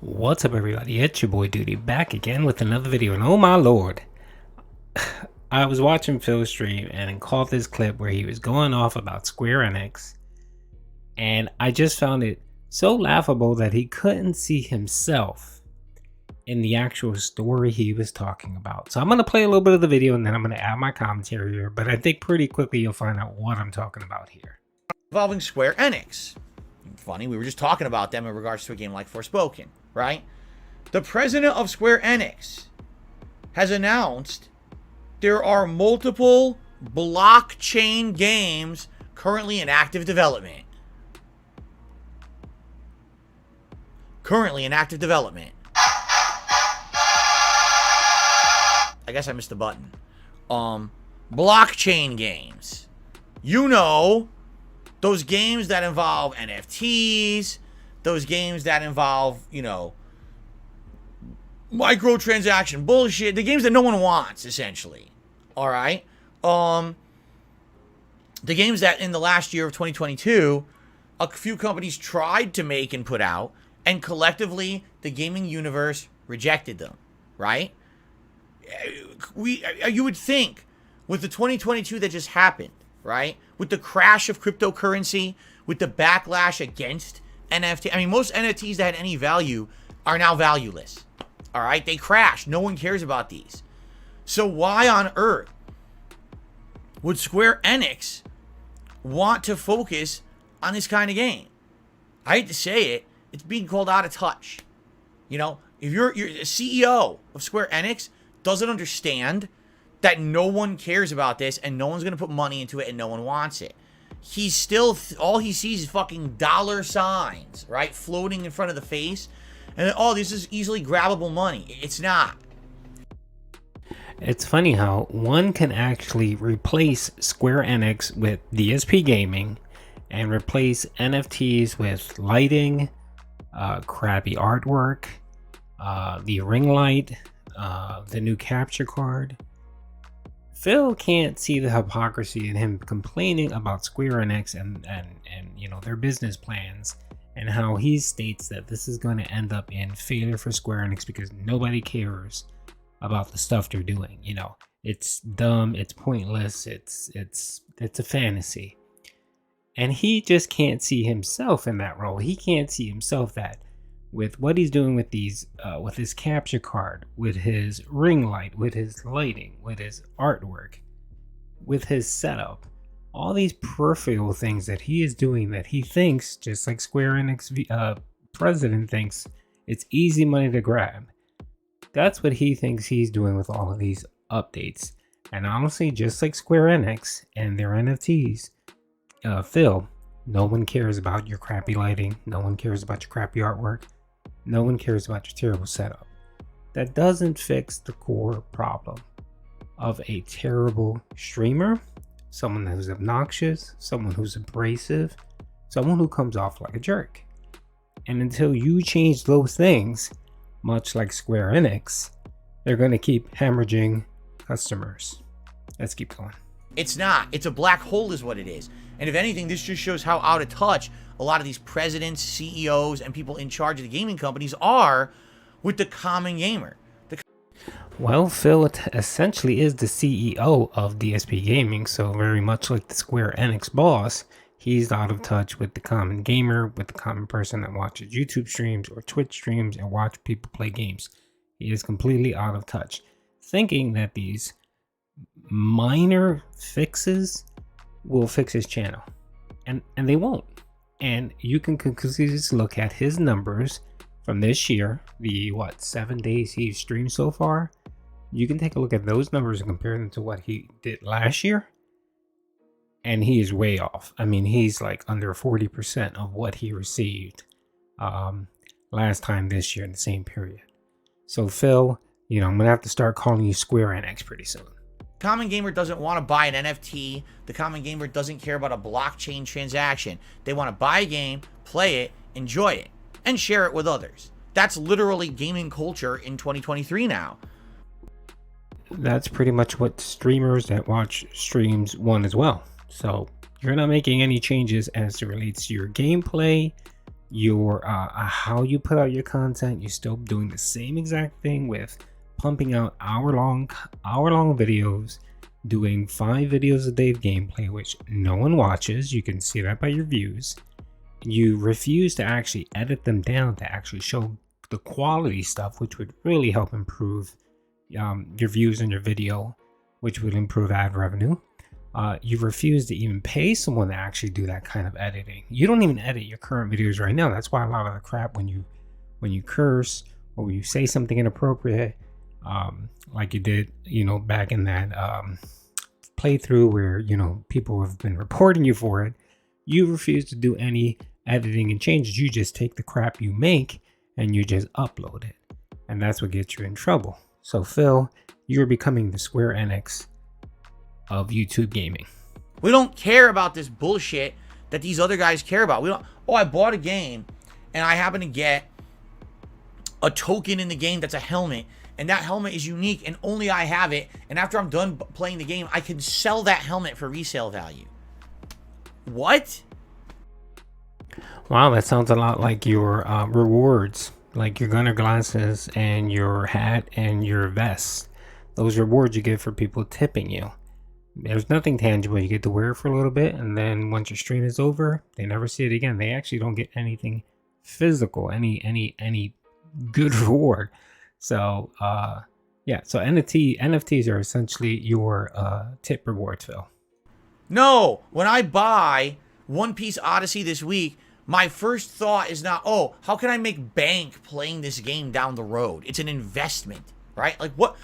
What's up, everybody? It's your boy Duty back again with another video, and oh my lord, I was watching Phil's stream and caught this clip where he was going off about Square Enix, and I just found it so laughable that he couldn't see himself in the actual story he was talking about. So I'm going to play a little bit of the video and then I'm going to add my commentary here, but I think pretty quickly you'll find out what I'm talking about here. Involving Square Enix. Funny, we were just talking about them in regards to a game like Forspoken, right? The president of Square Enix has announced there are multiple blockchain games currently in active development. Currently in active development. I guess I missed the button. Blockchain games. You know, those games that involve NFTs, those games that involve, you know, microtransaction bullshit, the games that no one wants, essentially. All right? The games that in the last year of 2022, a few companies tried to make and put out, and collectively, the gaming universe rejected them, right? You would think, with the 2022 that just happened, right? With the crash of cryptocurrency, with the backlash against NFT. I mean, most NFTs that had any value are now valueless. All right? They crashed. No one cares about these. So why on earth would Square Enix want to focus on this kind of game? I hate to say it, it's being called out of touch. You know, if you're a CEO of Square Enix, doesn't understand that no one cares about this and no one's going to put money into it and no one wants it. He's still, all he sees is fucking dollar signs, right? Floating in front of the face. And then, oh, this is easily grabbable money. It's not. It's funny how one can actually replace Square Enix with DSPGaming and replace NFTs with lighting, crappy artwork, the ring light, the new capture card. Phil can't see the hypocrisy in him complaining about Square Enix and you know, their business plans, and how he states that this is going to end up in failure for Square Enix because nobody cares about the stuff they're doing. You know, it's dumb, it's pointless, it's a fantasy. And he just can't see himself in that role. He can't see himself that with what he's doing with these, with his capture card, with his ring light, with his lighting, with his artwork, with his setup, all these peripheral things that he is doing that he thinks, just like Square Enix president thinks, it's easy money to grab. That's what he thinks he's doing with all of these updates. And honestly, just like Square Enix and their NFTs, Phil, no one cares about your crappy lighting. No one cares about your crappy artwork. No one cares about your terrible setup. That doesn't fix the core problem of a terrible streamer, someone who's obnoxious, someone who's abrasive, someone who comes off like a jerk. And until you change those things, much like Square Enix, they're going to keep hemorrhaging customers. Let's keep going. It's not. It's a black hole is what it is. And if anything, this just shows how out of touch a lot of these presidents, CEOs, and people in charge of the gaming companies are with the common gamer. Well, Phil essentially is the CEO of DSPGaming, so very much like the Square Enix boss, he's out of touch with the common gamer, with the common person that watches YouTube streams or Twitch streams and watch people play games. He is completely out of touch, thinking that these minor fixes will fix his channel, and they won't. And you can conclusively look at his numbers from this year, the 7 days he's streamed so far. You can take a look at those numbers and compare them to what he did last year, and he is way off. I mean, he's like under 40% of what he received last time this year in the same period. So Phil, you know, I'm gonna have to start calling you Square Enix pretty soon. Common gamer doesn't want to buy an NFT. The common gamer doesn't care about a blockchain transaction. They want to buy a game, play it, enjoy it, and share it with others. That's literally gaming culture in 2023 now. That's pretty much what streamers that watch streams want as well. So you're not making any changes as it relates to your gameplay, your how you put out your content. You're still doing the same exact thing with pumping out hour-long videos, doing 5 videos a day of gameplay, which no one watches. You can see that by your views. You refuse to actually edit them down to actually show the quality stuff, which would really help improve your views in your video, which would improve ad revenue. You refuse to even pay someone to actually do that kind of editing. You don't even edit your current videos right now. That's why a lot of the crap when you curse or when you say something inappropriate, like you did, back in that playthrough where people have been reporting you for it, you refuse to do any editing and changes. You just take the crap you make and you just upload it, and that's what gets you in trouble. So Phil, you're becoming the Square Enix of YouTube gaming. We don't care about this bullshit that these other guys care about. We don't. Oh, I bought a game and I happen to get a token in the game that's a helmet, and that helmet is unique and only I have it, and after I'm done playing the game I can sell that helmet for resale value. What? Wow, that sounds a lot like your rewards, like your gunner glasses and your hat and your vest. Those rewards you get for people tipping you. There's nothing tangible. You get to wear it for a little bit, and then once your stream is over, they never see it again. They actually don't get anything physical, any good reward. So yeah, so NFTs are essentially your tip rewards, Phil. No, when I buy One Piece Odyssey this week, my first thought is not, oh, how can I make bank playing this game down the road? It's an investment, right? Like what?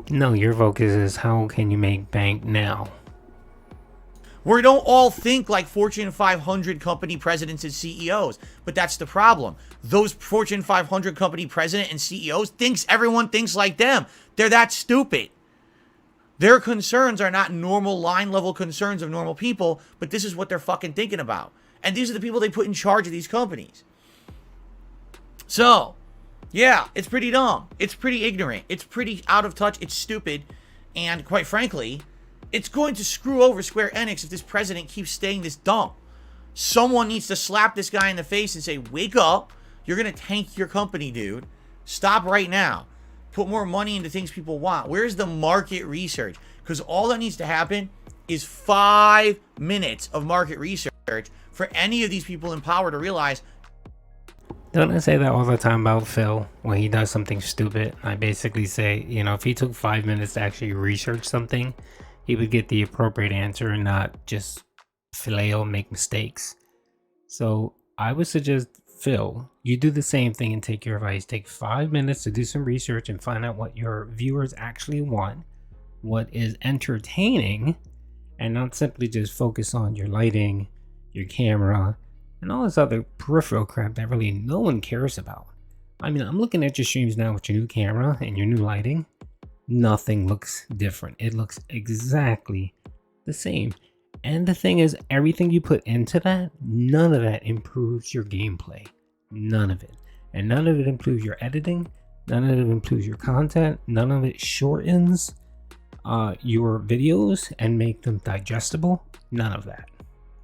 No, your focus is how can you make bank now? We don't all think like Fortune 500 company presidents and CEOs, but that's the problem. Those Fortune 500 company president and CEOs everyone thinks like them. They're that stupid. Their concerns are not normal line level concerns of normal people, but this is what they're fucking thinking about. And these are the people they put in charge of these companies. So, yeah, it's pretty dumb. It's pretty ignorant. It's pretty out of touch. It's stupid. And quite frankly, it's going to screw over Square Enix if this president keeps staying this dumb. Someone needs to slap this guy in the face and say, wake up. You're going to tank your company, dude. Stop right now. Put more money into things people want. Where's the market research? Because all that needs to happen is 5 minutes of market research for any of these people in power to realize. Don't I say that all the time about Phil when he does something stupid? I basically say, if he took 5 minutes to actually research something, he would get the appropriate answer and not just flail, make mistakes. So I would suggest, Phil, you do the same thing and take your advice. Take 5 minutes to do some research and find out what your viewers actually want, what is entertaining, and not simply just focus on your lighting, your camera, and all this other peripheral crap that really no one cares about. I mean, I'm looking at your streams now with your new camera and your new lighting. Nothing looks different. It looks exactly the same. And the thing is, everything you put into that, none of that improves your gameplay. None of it. And none of it improves your editing. None of it improves your content. None of it shortens your videos and make them digestible. None of that.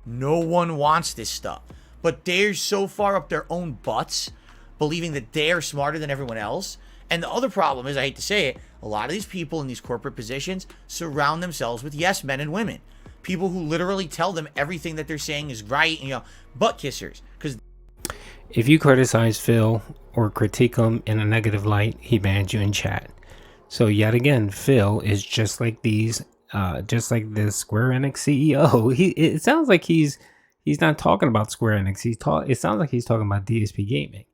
No one wants this stuff. But they're so far up their own butts, believing that they're smarter than everyone else. And the other problem is, I hate to say it, a lot of these people in these corporate positions surround themselves with yes men and women. People who literally tell them everything that they're saying is right, and, butt kissers. Because if you criticize Phil or critique him in a negative light, he bans you in chat. So yet again, Phil is just like these, just like the Square Enix CEO. It sounds like he's not talking about Square Enix. It sounds like he's talking about DSPGaming.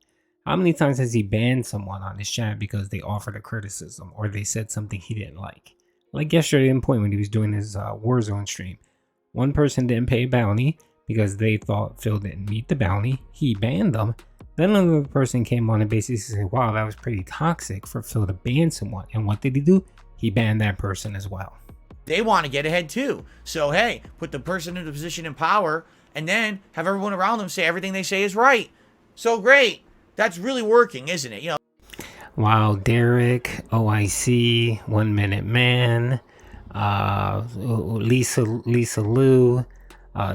How many times has he banned someone on his chat because they offered a criticism or they said something he didn't like? Like yesterday in Point when he was doing his Warzone stream. One person didn't pay a bounty because they thought Phil didn't meet the bounty. He banned them. Then another person came on and basically said, wow, that was pretty toxic for Phil to ban someone. And what did he do? He banned that person as well. they want to get ahead too. So, hey, put the person in a position in power and then have everyone around them say everything they say is right. So great. That's really working, isn't it? You know. Wow, Derek, OIC, 1 Minute Man, Lisa Lou,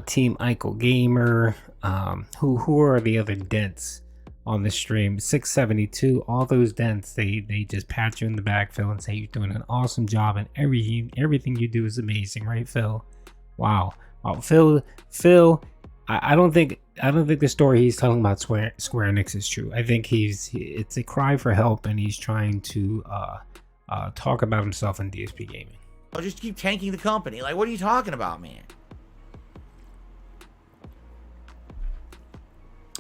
Team Eichel Gamer, who are the other dents on the stream? 672, all those dents, they just pat you in the back, Phil, and say you're doing an awesome job, and everything you do is amazing, right, Phil? Wow. Phil, I don't think the story he's telling about Square Enix is true. I think it's a cry for help, and he's trying to talk about himself in DSP Gaming. I'll just keep tanking the company. Like, what are you talking about, man?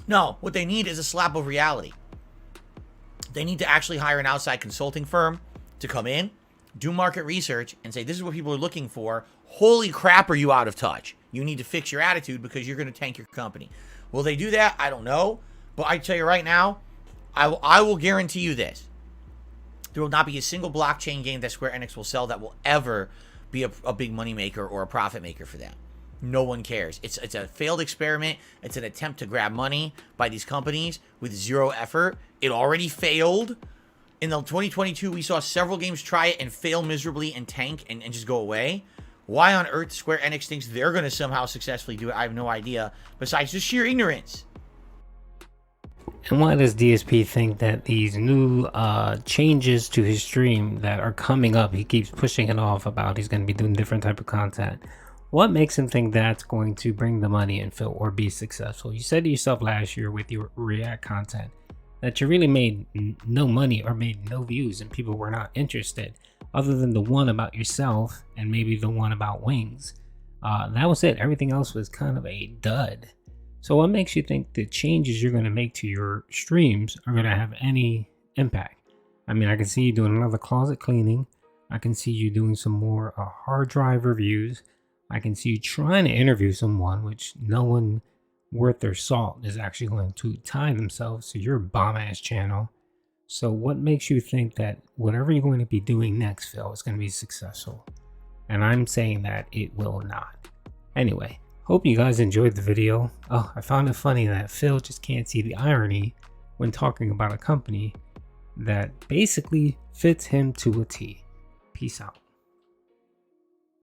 No, what they need is a slap of reality. They need to actually hire an outside consulting firm to come in, do market research, and say, this is what people are looking for. Holy crap, are you out of touch? You need to fix your attitude because you're going to tank your company. Will they do that? I don't know. But I tell you right now, I will guarantee you this. There will not be a single blockchain game that Square Enix will sell that will ever be a big money maker or a profit maker for them. No one cares. It's a failed experiment. It's an attempt to grab money by these companies with zero effort. It already failed. In the 2022, we saw several games try it and fail miserably and tank and just go away. Why on earth Square Enix thinks they're going to somehow successfully do it, I have no idea, besides just sheer ignorance. And why does DSP think that these new changes to his stream that are coming up, he keeps pushing it off about he's going to be doing different type of content? What makes him think that's going to bring the money in, Phil, or be successful? You said to yourself last year with your React content that you really made no money or made no views and people were not interested, other than the one about yourself and maybe the one about wings. That was it. Everything else was kind of a dud. So what makes you think the changes you're going to make to your streams are going to have any impact? I mean, I can see you doing another closet cleaning. I can see you doing some more hard drive reviews. I can see you trying to interview someone, which no one worth their salt is actually going to tie themselves to your bomb-ass channel. So what makes you think that whatever you're going to be doing next, Phil, is going to be successful? And I'm saying that it will not. Anyway, hope you guys enjoyed the video. Oh, I found it funny that Phil just can't see the irony when talking about a company that basically fits him to a T. Peace out.